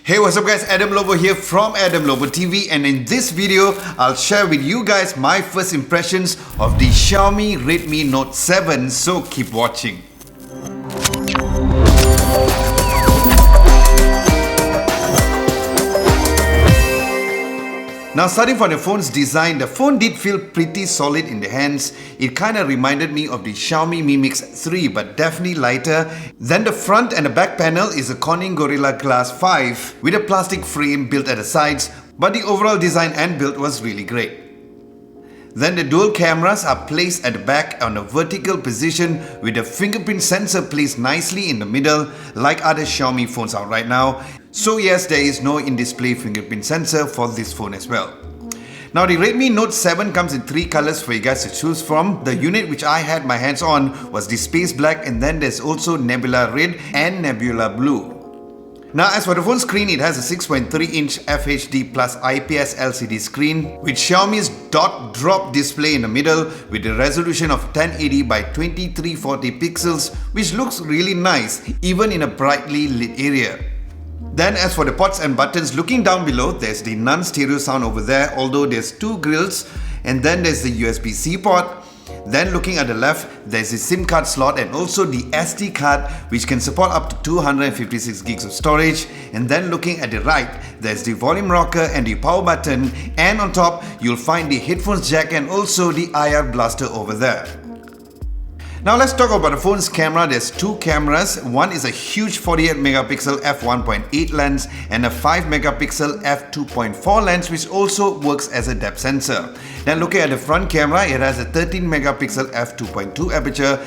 Hey, what's up guys, Adam Lobo here from Adam Lobo TV, and in this video I'll share with you guys my first impressions of the Xiaomi Redmi Note 7, so keep watching. Now, starting from the phone's design, the phone did feel pretty solid in the hands. It kinda reminded me of the Xiaomi Mi Mix 3, but definitely lighter. Then the front and the back panel is a Corning Gorilla Glass 5 with a plastic frame built at the sides, but the overall design and build was really great. Then the dual cameras are placed at the back on a vertical position with the fingerprint sensor placed nicely in the middle like other Xiaomi phones out right now. So yes, there is no in-display fingerprint sensor for this phone as well. Now the Redmi Note 7 comes in 3 colors for you guys to choose from. The unit which I had my hands on was the Space Black, and then there's also Nebula Red and Nebula Blue. Now, as for the phone screen, it has a 6.3-inch FHD Plus IPS LCD screen with Xiaomi's dot drop display in the middle with a resolution of 1080 by 2340 pixels, which looks really nice even in a brightly lit area. Then as for the pots and buttons, looking down below, there's the non-stereo sound over there, although there's 2 grills, and then there's the USB-C port. Then looking at the left, there's the SIM card slot and also the SD card, which can support up to 256 gigs of storage. And then looking at the right, there's the volume rocker and the power button, and on top you'll find the headphones jack and also the IR blaster over there. Now let's talk about the phone's camera. There's 2 cameras. One is a huge 48 megapixel f1.8 lens and a 5 megapixel f2.4 lens, which also works as a depth sensor. Then looking at the front camera, it has a 13 megapixel f2.2 aperture.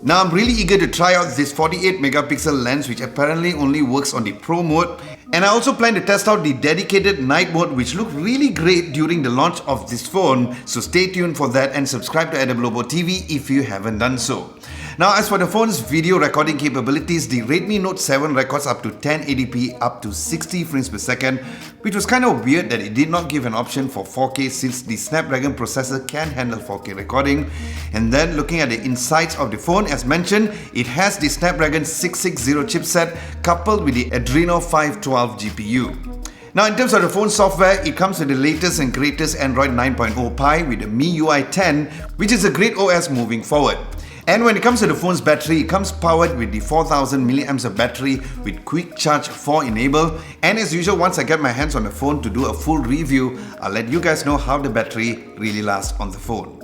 Now I'm really eager to try out this 48 megapixel lens, which apparently only works on the Pro mode. And I also plan to test out the dedicated Nightbot, which looked really great during the launch of this phone. So stay tuned for that and subscribe to Adam Lobo TV if you haven't done so. Now, as for the phone's video recording capabilities, the Redmi Note 7 records up to 1080p up to 60 frames per second, which was kind of weird that it did not give an option for 4K since the Snapdragon processor can handle 4K recording. And then looking at the insides of the phone, as mentioned, it has the Snapdragon 660 chipset coupled with the Adreno 512 GPU. Now, in terms of the phone software, it comes with the latest and greatest Android 9.0 Pie with the MIUI 10, which is a great OS moving forward. And when it comes to the phone's battery, it comes powered with the 4000 mAh of battery with Quick Charge 4 enabled. And as usual, once I get my hands on the phone to do a full review, I'll let you guys know how the battery really lasts on the phone.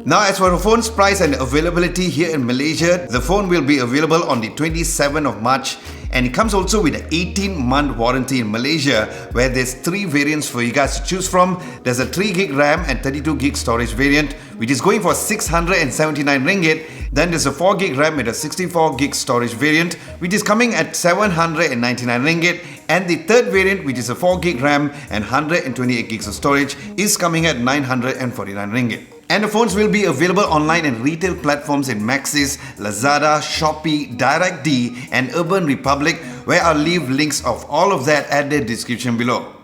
Now, as for the phone's price and availability here in Malaysia, the phone will be available on the 27th of March, and it comes also with an 18-month warranty in Malaysia, where there's 3 variants for you guys to choose from. There's a 3GB RAM and 32GB storage variant, which is going for 679 ringgit. Then there's a 4GB RAM with a 64GB storage variant, which is coming at 799 ringgit. And the third variant, which is a 4GB RAM and 128GB of storage, is coming at 949 ringgit. And the phones will be available online in retail platforms in Maxis, Lazada, Shopee, DirectD and Urban Republic, where I'll leave links of all of that at the description below.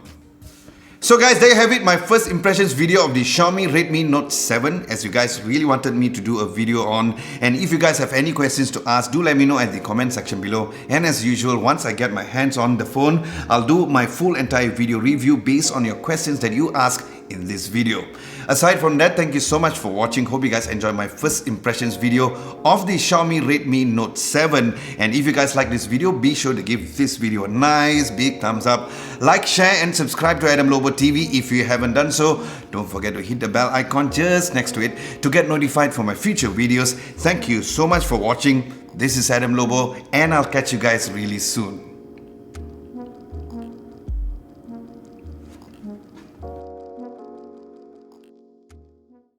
So guys, there you have it, my first impressions video of the Xiaomi Redmi Note 7, as you guys really wanted me to do a video on. And if you guys have any questions to ask, do let me know at the comment section below. And as usual, once I get my hands on the phone, I'll do my full entire video review based on your questions that you ask in this video. Aside from that, thank you so much for watching. Hope you guys enjoyed my first impressions video of the Xiaomi Redmi Note 7. And if you guys like this video, be sure to give this video a nice big thumbs up. Like, share and subscribe to Adam Lobo TV if you haven't done so. Don't forget to hit the bell icon just next to it to get notified for my future videos. Thank you so much for watching. This is Adam Lobo, and I'll catch you guys really soon.